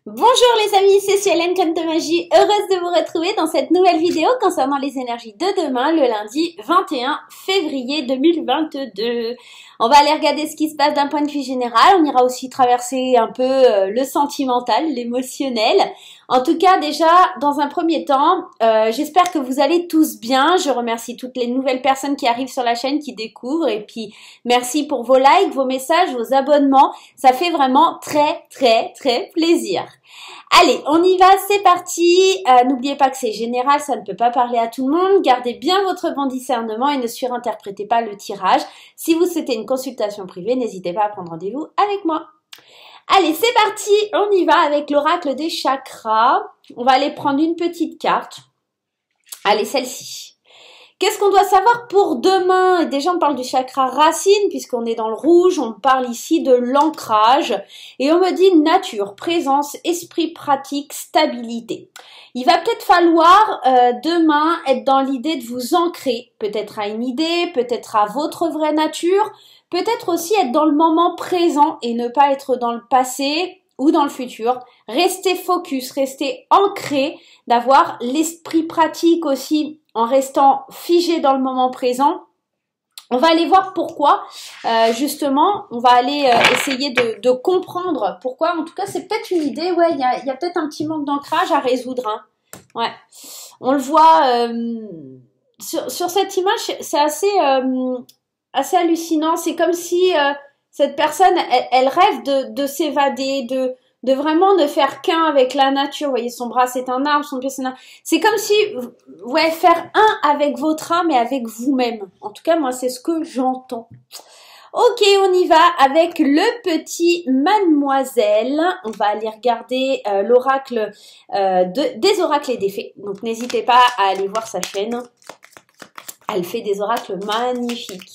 Bonjour les amis, c'est Suelen Comme de Magie, heureuse de vous retrouver dans cette nouvelle vidéo concernant les énergies de demain, le lundi 21 février 2022. On va aller regarder ce qui se passe d'un point de vue général, on ira aussi traverser un peu le sentimental, l'émotionnel. En tout cas, déjà, dans un premier temps, j'espère que vous allez tous bien. Je remercie toutes les nouvelles personnes qui arrivent sur la chaîne, qui découvrent, et puis merci pour vos likes, vos messages, vos abonnements. Ça fait vraiment très plaisir. Allez, on y va, c'est parti. N'oubliez pas que c'est général, ça ne peut pas parler à tout le monde. Gardez bien votre bon discernement et ne surinterprétez pas le tirage. Si vous souhaitez une consultation privée, n'hésitez pas à prendre rendez-vous avec moi. Allez, c'est parti, on y va avec l'oracle des chakras. On va aller prendre une petite carte. Allez, celle-ci. Qu'est-ce qu'on doit savoir pour demain? Déjà, on parle du chakra racine, puisqu'on est dans le rouge. On parle ici de l'ancrage. Et on me dit nature, présence, esprit pratique, stabilité. Il va peut-être falloir demain être dans l'idée de vous ancrer, peut-être à une idée, peut-être à votre vraie nature, peut-être aussi être dans le moment présent et ne pas être dans le passé ou dans le futur. Restez focus, restez ancré, d'avoir l'esprit pratique aussi en restant figé dans le moment présent. On va aller voir pourquoi, justement, on va aller essayer de comprendre pourquoi. En tout cas, c'est peut-être une idée, ouais, il y a peut-être un petit manque d'ancrage à résoudre, hein. Ouais, on le voit sur cette image, c'est assez hallucinant. C'est comme si cette personne, elle rêve de s'évader, de vraiment ne faire qu'un avec la nature. Vous voyez, son bras c'est un arbre, son pied c'est un arbre. C'est comme si, ouais, faire un avec votre âme et avec vous-même. En tout cas, moi, c'est ce que j'entends. Ok, on y va avec le petit Mademoiselle. On va aller regarder l'oracle des oracles et des fées. Donc, n'hésitez pas à aller voir sa chaîne. Elle fait des oracles magnifiques.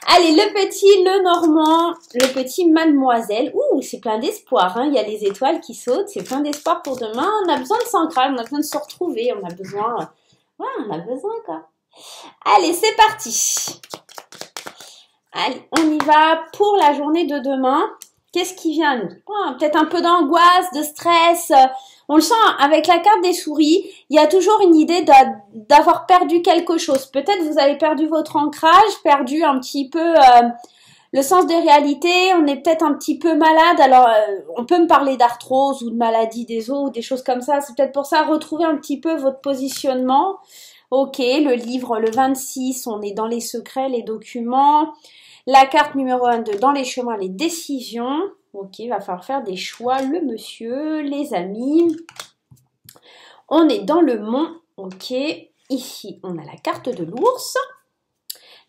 Allez, le petit, le normand, le petit Mademoiselle. Ouh, c'est plein d'espoir, hein. Il y a les étoiles qui sautent. C'est plein d'espoir pour demain. On a besoin de s'ancrer, on a besoin de se retrouver. On a besoin... Ouais, on a besoin, quoi. Allez, c'est parti. Allez, on y va pour la journée de demain. Qu'est-ce qui vient à nous? Peut-être un peu d'angoisse, de stress. On le sent avec la carte des souris. Il y a toujours une idée d'avoir perdu quelque chose. Peut-être vous avez perdu votre ancrage, perdu un petit peu le sens des réalités. On est peut-être un petit peu malade. Alors, on peut me parler d'arthrose ou de maladie des os ou des choses comme ça. C'est peut-être pour ça, retrouver un petit peu votre positionnement. Ok, le livre, le 26, on est dans les secrets, les documents. La carte numéro 22, dans les chemins, les décisions. Ok, il va falloir faire des choix, le monsieur, les amis. On est dans le mont. Ok, ici, on a la carte de l'ours,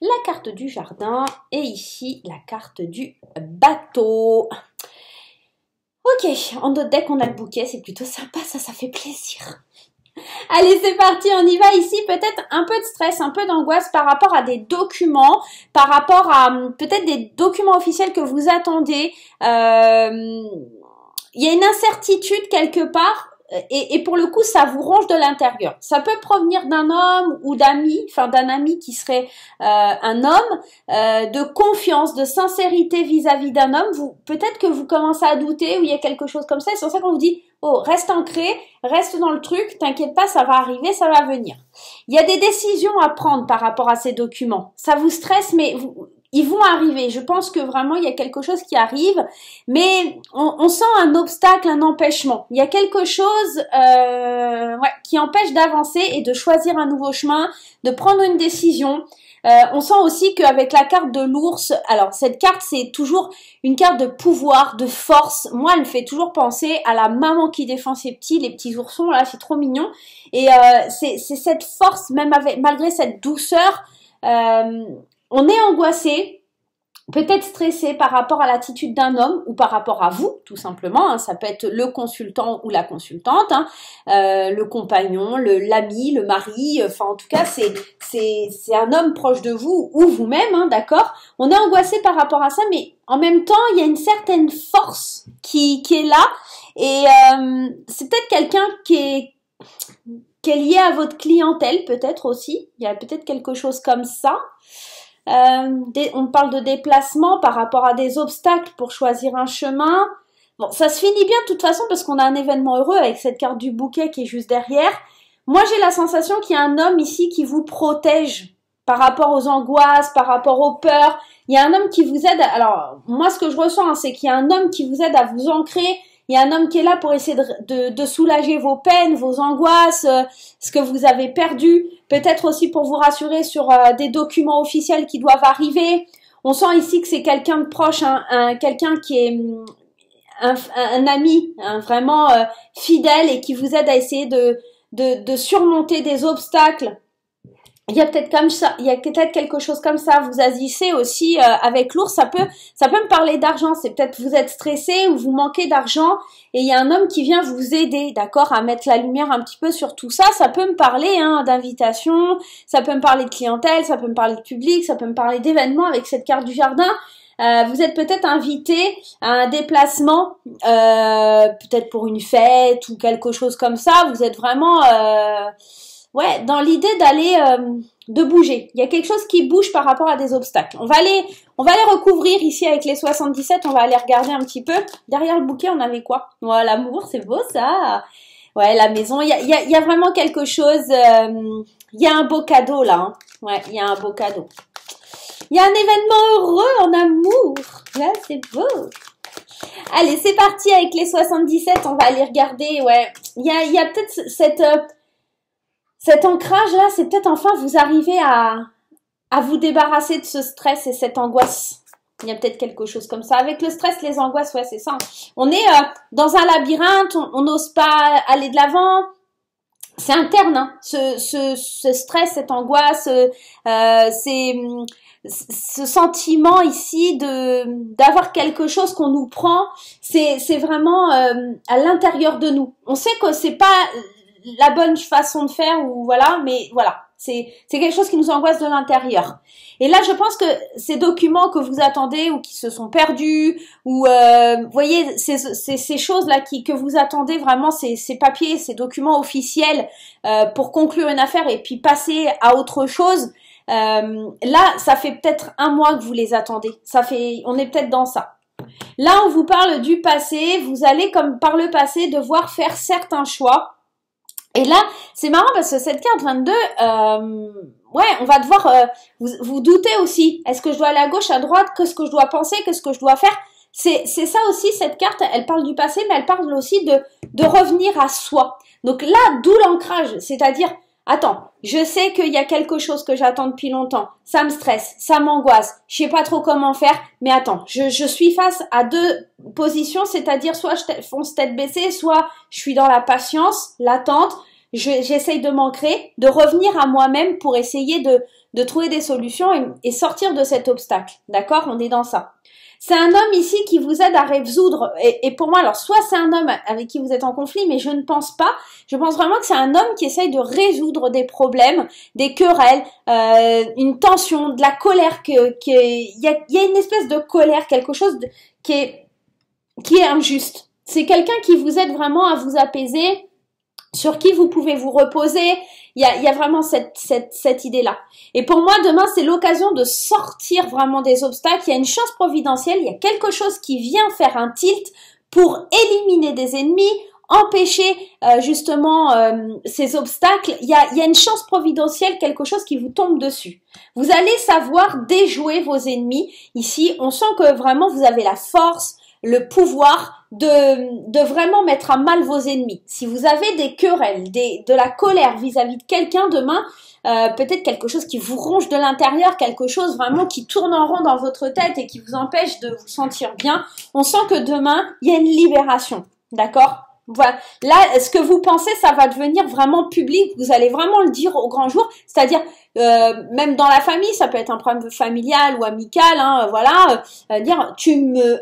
la carte du jardin et ici, la carte du bateau. Ok, en notre deck, on a le bouquet, c'est plutôt sympa, ça fait plaisir. Allez, c'est parti, on y va. Ici, peut-être un peu de stress, un peu d'angoisse par rapport à des documents, par rapport à peut-être des documents officiels que vous attendez. Il y a une incertitude quelque part et pour le coup, ça vous ronge de l'intérieur. Ça peut provenir d'un homme ou d'amis, enfin d'un ami qui serait un homme, de confiance, de sincérité vis-à-vis d'un homme. Peut-être que vous commencez à douter ou il y a quelque chose comme ça. C'est pour ça qu'on vous dit, oh, reste ancré, reste dans le truc, t'inquiète pas, ça va arriver, ça va venir. Il y a des décisions à prendre par rapport à ces documents. Ça vous stresse, mais ils vont arriver. Je pense que vraiment, il y a quelque chose qui arrive, mais on sent un obstacle, un empêchement. Il y a quelque chose qui empêche d'avancer et de choisir un nouveau chemin, de prendre une décision. On sent aussi qu'avec la carte de l'ours, alors cette carte c'est toujours une carte de pouvoir, de force. Moi elle me fait toujours penser à la maman qui défend ses petits, les petits oursons là, c'est trop mignon. Et c'est cette force, même malgré cette douceur, on est angoissé, peut-être stressé par rapport à l'attitude d'un homme ou par rapport à vous, tout simplement. Hein. Ça peut être le consultant ou la consultante, hein. Le compagnon, l'ami, le mari. Enfin, en tout cas, c'est un homme proche de vous ou vous-même, hein, d'accord. On est angoissé par rapport à ça, mais en même temps, il y a une certaine force qui est là. Et c'est peut-être quelqu'un qui est lié à votre clientèle, peut-être aussi. Il y a peut-être quelque chose comme ça. On parle de déplacement par rapport à des obstacles pour choisir un chemin. Bon, ça se finit bien de toute façon parce qu'on a un événement heureux avec cette carte du bouquet qui est juste derrière. Moi, j'ai la sensation qu'il y a un homme ici qui vous protège par rapport aux angoisses, par rapport aux peurs. Il y a un homme qui vous aide. Alors, moi, ce que je ressens, hein, c'est qu'il y a un homme qui vous aide à vous ancrer. Il y a un homme qui est là pour essayer de soulager vos peines, vos angoisses, ce que vous avez perdu. Peut-être aussi pour vous rassurer sur des documents officiels qui doivent arriver. On sent ici que c'est quelqu'un de proche, quelqu'un qui est un ami, vraiment fidèle et qui vous aide à essayer de surmonter des obstacles. Il y a peut-être comme ça, il y a peut-être quelque chose comme ça. Vous agissez aussi avec l'ours. Ça peut me parler d'argent. C'est peut-être vous êtes stressé ou vous manquez d'argent et il y a un homme qui vient vous aider, d'accord, à mettre la lumière un petit peu sur tout ça. Ça peut me parler d'invitation, ça peut me parler de clientèle, ça peut me parler de public, ça peut me parler d'événements avec cette carte du jardin. Vous êtes peut-être invité à un déplacement, peut-être pour une fête ou quelque chose comme ça. Vous êtes vraiment dans l'idée d'aller de bouger. Il y a quelque chose qui bouge par rapport à des obstacles. On va les recouvrir ici avec les 77. On va aller regarder un petit peu. Derrière le bouquet, on avait quoi? Ouais, l'amour, c'est beau ça. Ouais, la maison. Il y a vraiment quelque chose. Il y a un beau cadeau là. Hein. Ouais, il y a un beau cadeau. Il y a un événement heureux en amour. Là, c'est beau. Allez, c'est parti avec les 77. On va aller regarder. Ouais, il y a peut-être cet ancrage-là. C'est peut-être enfin vous arrivez à vous débarrasser de ce stress et cette angoisse. Il y a peut-être quelque chose comme ça. Avec le stress, les angoisses, ouais, c'est ça. On est dans un labyrinthe. On n'ose pas aller de l'avant. C'est interne, hein. Ce stress, cette angoisse, ce sentiment ici d'avoir quelque chose qu'on nous prend, c'est vraiment à l'intérieur de nous. On sait que c'est pas la bonne façon de faire ou voilà, mais voilà, c'est quelque chose qui nous angoisse de l'intérieur. Et là, je pense que ces documents que vous attendez ou qui se sont perdus ou vous voyez ces choses là que vous attendez vraiment, ces papiers, ces documents officiels pour conclure une affaire et puis passer à autre chose. Là, ça fait peut-être un mois que vous les attendez. On est peut-être dans ça. Là, on vous parle du passé. Vous allez, comme par le passé, devoir faire certains choix. Et là, c'est marrant parce que cette carte 22, on va devoir vous doutez aussi. Est-ce que je dois aller à gauche, à droite? Qu'est-ce que je dois penser? Qu'est-ce que je dois faire? C'est ça aussi, cette carte, elle parle du passé, mais elle parle aussi de revenir à soi. Donc là, d'où l'ancrage, c'est-à-dire, attends, je sais qu'il y a quelque chose que j'attends depuis longtemps. Ça me stresse, ça m'angoisse. Je sais pas trop comment faire, mais attends, je suis face à deux positions, c'est-à-dire soit je fonce tête baissée, soit je suis dans la patience, l'attente. J'essaye de m'ancrer, de revenir à moi-même pour essayer de trouver des solutions et sortir de cet obstacle. D'accord? On est dans ça. C'est un homme ici qui vous aide à résoudre, et pour moi, alors soit c'est un homme avec qui vous êtes en conflit, mais je ne pense pas, je pense vraiment que c'est un homme qui essaye de résoudre des problèmes, des querelles, une tension, de la colère, il y a une espèce de colère, quelque chose qui est injuste. C'est quelqu'un qui vous aide vraiment à vous apaiser, sur qui vous pouvez vous reposer. Il y a vraiment cette idée-là. Et pour moi, demain, c'est l'occasion de sortir vraiment des obstacles. Il y a une chance providentielle, il y a quelque chose qui vient faire un tilt pour éliminer des ennemis, empêcher justement ces obstacles. Il y a une chance providentielle, quelque chose qui vous tombe dessus. Vous allez savoir déjouer vos ennemis. Ici, on sent que vraiment vous avez la force, le pouvoir de vraiment mettre à mal vos ennemis. Si vous avez des querelles, de la colère vis-à-vis de quelqu'un demain, peut-être quelque chose qui vous ronge de l'intérieur, quelque chose vraiment qui tourne en rond dans votre tête et qui vous empêche de vous sentir bien, on sent que demain, il y a une libération. D'accord ? Voilà. Là, ce que vous pensez, ça va devenir vraiment public. Vous allez vraiment le dire au grand jour. C'est-à-dire, même dans la famille, ça peut être un problème familial ou amical. Hein, voilà, dire tu me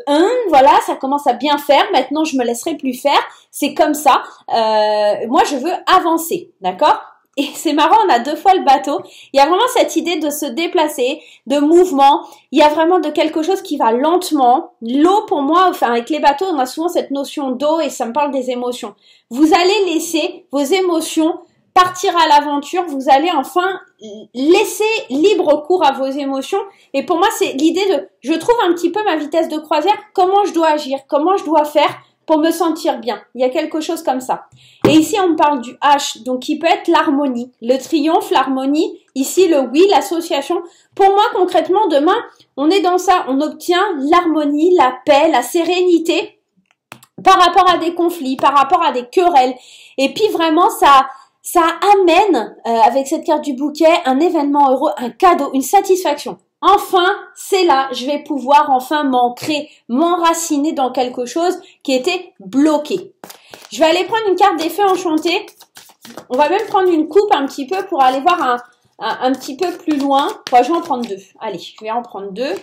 voilà, ça commence à bien faire. Maintenant, je me laisserai plus faire. C'est comme ça. Moi, je veux avancer, d'accord ? Et c'est marrant, on a deux fois le bateau. Il y a vraiment cette idée de se déplacer, de mouvement. Il y a vraiment de quelque chose qui va lentement. L'eau, pour moi, enfin avec les bateaux, on a souvent cette notion d'eau et ça me parle des émotions. Vous allez laisser vos émotions partir à l'aventure, vous allez enfin laisser libre cours à vos émotions. Et pour moi, c'est l'idée de, je trouve un petit peu ma vitesse de croisière, comment je dois agir, comment je dois faire pour me sentir bien. Il y a quelque chose comme ça. Et ici, on me parle du H, donc qui peut être l'harmonie, le triomphe, l'harmonie. Ici, le oui, l'association. Pour moi, concrètement, demain, on est dans ça. On obtient l'harmonie, la paix, la sérénité par rapport à des conflits, par rapport à des querelles. Et puis vraiment, ça amène, avec cette carte du bouquet, un événement heureux, un cadeau, une satisfaction. Enfin, c'est là, je vais pouvoir enfin m'ancrer, m'enraciner dans quelque chose qui était bloqué. Je vais aller prendre une carte d'effet enchanté. On va même prendre une coupe un petit peu pour aller voir un petit peu plus loin. Bon, je vais en prendre deux. Allez, je vais en prendre deux.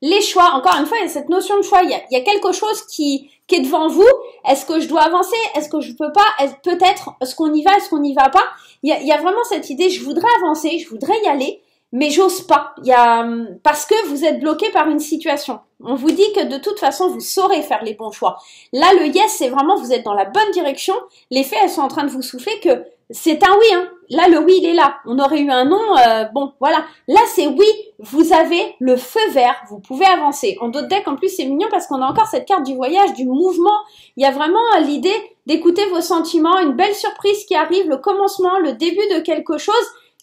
Les choix, encore une fois, il y a cette notion de choix. Il y a quelque chose qui est devant vous. Est-ce que je dois avancer? Est-ce que je peux pas? Peut-être, est-ce qu'on y va? Est-ce qu'on n'y va pas? Il y a vraiment cette idée, je voudrais avancer, je voudrais y aller, mais j'ose pas. Parce que vous êtes bloqué par une situation. On vous dit que de toute façon, vous saurez faire les bons choix. Là, le yes, c'est vraiment, vous êtes dans la bonne direction. Les faits, elles sont en train de vous souffler que c'est un oui, hein. Là, le oui, il est là. On aurait eu un non, bon, voilà. Là, c'est oui, vous avez le feu vert, vous pouvez avancer. En d'autres decks, en plus, c'est mignon parce qu'on a encore cette carte du voyage, du mouvement. Il y a vraiment l'idée d'écouter vos sentiments, une belle surprise qui arrive, le commencement, le début de quelque chose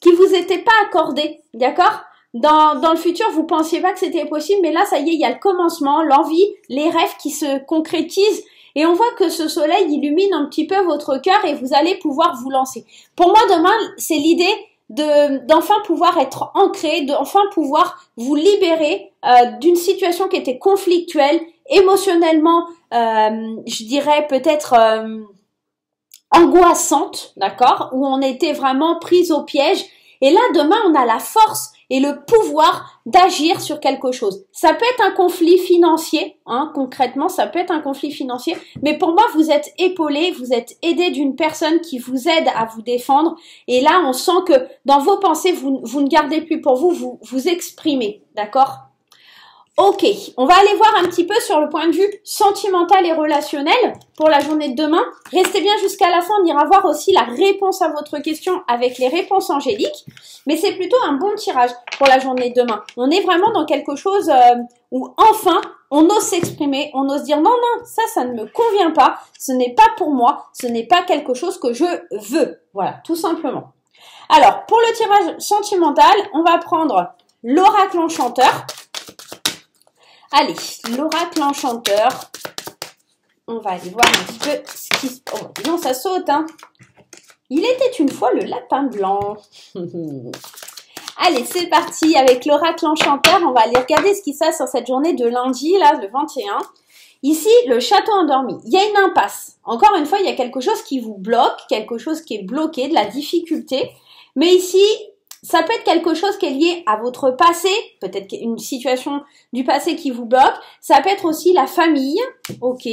qui vous était pas accordé, d'accord? Dans le futur, vous pensiez pas que c'était possible, mais là, ça y est, il y a le commencement, l'envie, les rêves qui se concrétisent. Et on voit que ce soleil illumine un petit peu votre cœur et vous allez pouvoir vous lancer. Pour moi, demain, c'est l'idée d'enfin pouvoir être ancré, d'enfin pouvoir vous libérer d'une situation qui était conflictuelle, émotionnellement, je dirais peut-être angoissante, d'accord, où on était vraiment prise au piège. Et là, demain, on a la force et le pouvoir d'agir sur quelque chose. Ça peut être un conflit financier, hein, concrètement, ça peut être un conflit financier, mais pour moi, vous êtes épaulé, vous êtes aidé d'une personne qui vous aide à vous défendre, et là, on sent que dans vos pensées, vous ne gardez plus pour vous, vous exprimez, d'accord ? Ok, on va aller voir un petit peu sur le point de vue sentimental et relationnel pour la journée de demain. Restez bien jusqu'à la fin, on ira voir aussi la réponse à votre question avec les réponses angéliques. Mais c'est plutôt un bon tirage pour la journée de demain. On est vraiment dans quelque chose où enfin, on ose s'exprimer, on ose dire non, non, ça ne me convient pas, ce n'est pas pour moi, ce n'est pas quelque chose que je veux. Voilà, tout simplement. Alors, pour le tirage sentimental, on va prendre l'oracle enchanteur. Allez, l'oracle enchanteur. On va aller voir un petit peu ce qui se passe. Oh, non, ça saute, hein. Il était une fois le lapin blanc. Allez, c'est parti avec l'oracle enchanteur. On va aller regarder ce qui se passe sur cette journée de lundi, là, le 21. Ici, le château endormi. Il y a une impasse. Encore une fois, il y a quelque chose qui vous bloque, quelque chose qui est bloqué, de la difficulté. Mais ici, ça peut être quelque chose qui est lié à votre passé, peut-être une situation du passé qui vous bloque. Ça peut être aussi la famille, ok.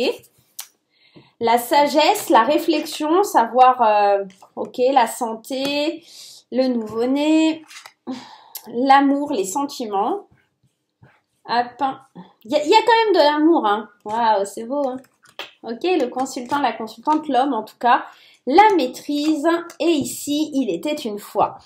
La sagesse, la réflexion, savoir, ok, la santé, le nouveau-né, l'amour, les sentiments. Hop. Il y a quand même de l'amour, hein. Waouh, c'est beau, hein. Ok, le consultant, la consultante, l'homme en tout cas. La maîtrise, et ici, il était une fois.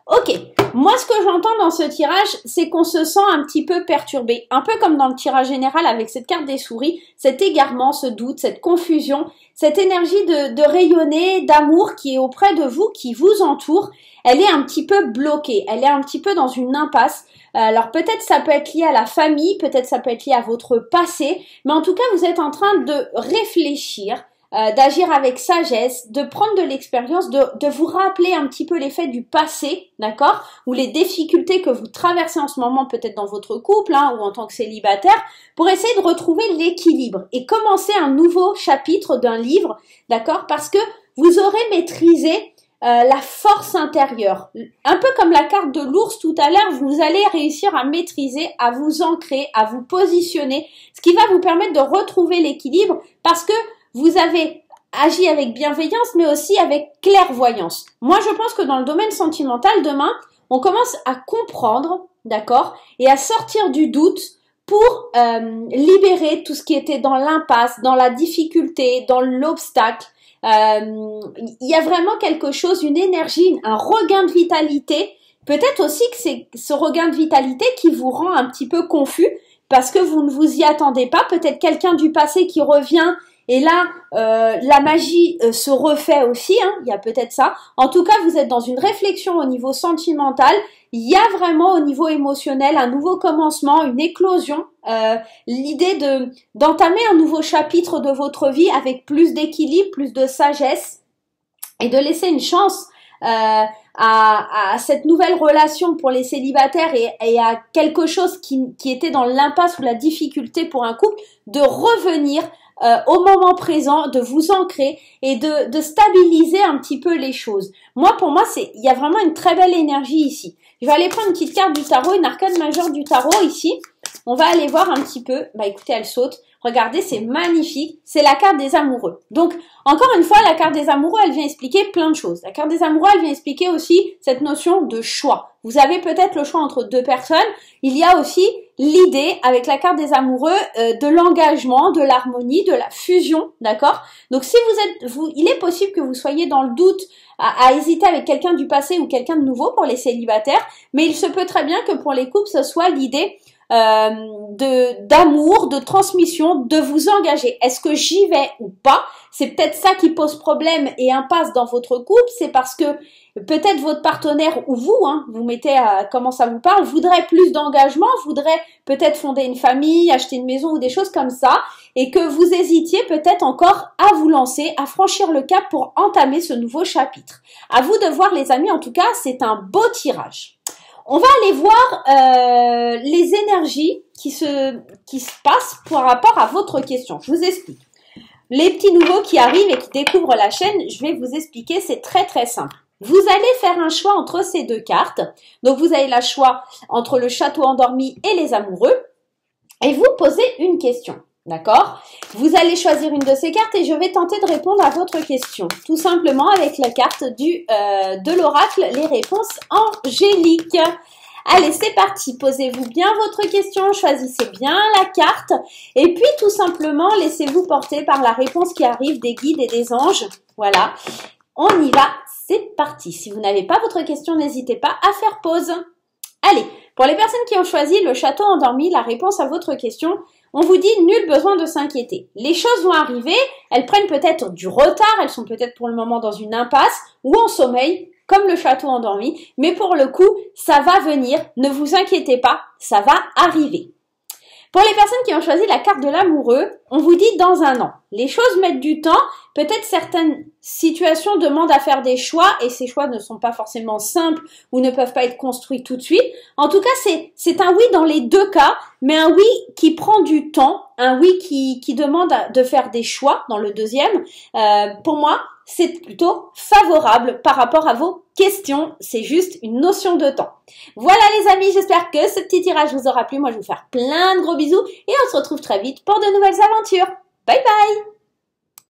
Ok, moi ce que j'entends dans ce tirage, c'est qu'on se sent un petit peu perturbé, un peu comme dans le tirage général avec cette carte des souris, cet égarement, ce doute, cette confusion, cette énergie de rayonner, d'amour qui est auprès de vous, qui vous entoure, elle est un petit peu bloquée, elle est un petit peu dans une impasse. Alors peut-être ça peut être lié à la famille, peut-être ça peut être lié à votre passé, mais en tout cas vous êtes en train de réfléchir, d'agir avec sagesse, de prendre de l'expérience, de vous rappeler un petit peu les faits du passé, d'accord, ou les difficultés que vous traversez en ce moment, peut-être dans votre couple, hein, ou en tant que célibataire, pour essayer de retrouver l'équilibre et commencer un nouveau chapitre d'un livre, d'accord, parce que vous aurez maîtrisé la force intérieure. Un peu comme la carte de l'ours tout à l'heure, vous allez réussir à maîtriser, à vous ancrer, à vous positionner, ce qui va vous permettre de retrouver l'équilibre parce que vous avez agi avec bienveillance, mais aussi avec clairvoyance. Moi, je pense que dans le domaine sentimental, demain, on commence à comprendre, d'accord, et à sortir du doute pour libérer tout ce qui était dans l'impasse, dans la difficulté, dans l'obstacle. Il y a vraiment quelque chose, une énergie, un regain de vitalité. Peut-être aussi que c'est ce regain de vitalité qui vous rend un petit peu confus parce que vous ne vous y attendez pas. Peut-être quelqu'un du passé qui revient et là, la magie se refait aussi, hein, il y a peut-être ça. En tout cas, vous êtes dans une réflexion au niveau sentimental. Il y a vraiment au niveau émotionnel un nouveau commencement, une éclosion. L'idée d'entamer un nouveau chapitre de votre vie avec plus d'équilibre, plus de sagesse et de laisser une chance à cette nouvelle relation pour les célibataires et à quelque chose qui était dans l'impasse ou la difficulté pour un couple, de revenir au moment présent, de vous ancrer et de stabiliser un petit peu les choses. Moi, pour moi, il y a vraiment une très belle énergie ici. Je vais aller prendre une petite carte du tarot, une arcane majeure du tarot ici. On va aller voir un petit peu. Bah écoutez, elle saute. Regardez, c'est magnifique. C'est la carte des amoureux. Donc, encore une fois, la carte des amoureux, elle vient expliquer plein de choses. La carte des amoureux, elle vient expliquer aussi cette notion de choix. Vous avez peut-être le choix entre deux personnes. Il y a aussi l'idée, avec la carte des amoureux, de l'engagement, de l'harmonie, de la fusion, d'accord? Donc, si il est possible que vous soyez dans le doute, à hésiter avec quelqu'un du passé ou quelqu'un de nouveau pour les célibataires, mais il se peut très bien que pour les couples, ce soit l'idée d'amour, de transmission, de vous engager. Est-ce que j'y vais ou pas? C'est peut-être ça qui pose problème et impasse dans votre couple, c'est parce que peut-être votre partenaire ou vous, hein, vous mettez comment ça vous parle, voudrait plus d'engagement, voudrait peut-être fonder une famille, acheter une maison ou des choses comme ça, et que vous hésitiez peut-être encore à vous lancer, à franchir le cap pour entamer ce nouveau chapitre. À vous de voir les amis, en tout cas, c'est un beau tirage. On va aller voir les énergies qui se passent par rapport à votre question. Je vous explique. Les petits nouveaux qui arrivent et qui découvrent la chaîne, je vais vous expliquer, c'est très très simple. Vous allez faire un choix entre ces deux cartes. Donc vous avez le choix entre le château endormi et les amoureux. Et vous posez une question. D'accord? Vous allez choisir une de ces cartes et je vais tenter de répondre à votre question. Tout simplement avec la carte de l'oracle, les réponses angéliques. Allez, c'est parti. Posez-vous bien votre question, choisissez bien la carte et puis tout simplement laissez-vous porter par la réponse qui arrive des guides et des anges. Voilà, on y va, c'est parti. Si vous n'avez pas votre question, n'hésitez pas à faire pause. Allez, pour les personnes qui ont choisi le château endormi, la réponse à votre question, on vous dit nul besoin de s'inquiéter. Les choses vont arriver, elles prennent peut-être du retard, elles sont peut-être pour le moment dans une impasse ou en sommeil, comme le château endormi, mais pour le coup, ça va venir, ne vous inquiétez pas, ça va arriver. Pour les personnes qui ont choisi la carte de l'amoureux, on vous dit dans un an. Les choses mettent du temps, peut-être certaines situations demandent à faire des choix et ces choix ne sont pas forcément simples ou ne peuvent pas être construits tout de suite. En tout cas, c'est un oui dans les deux cas, mais un oui qui prend du temps, un oui qui demande de faire des choix dans le deuxième. Pour moi, c'est plutôt favorable par rapport à vos questions. C'est juste une notion de temps. Voilà les amis, j'espère que ce petit tirage vous aura plu. Moi, je vais vous faire plein de gros bisous et on se retrouve très vite pour de nouvelles aventures. Bye bye!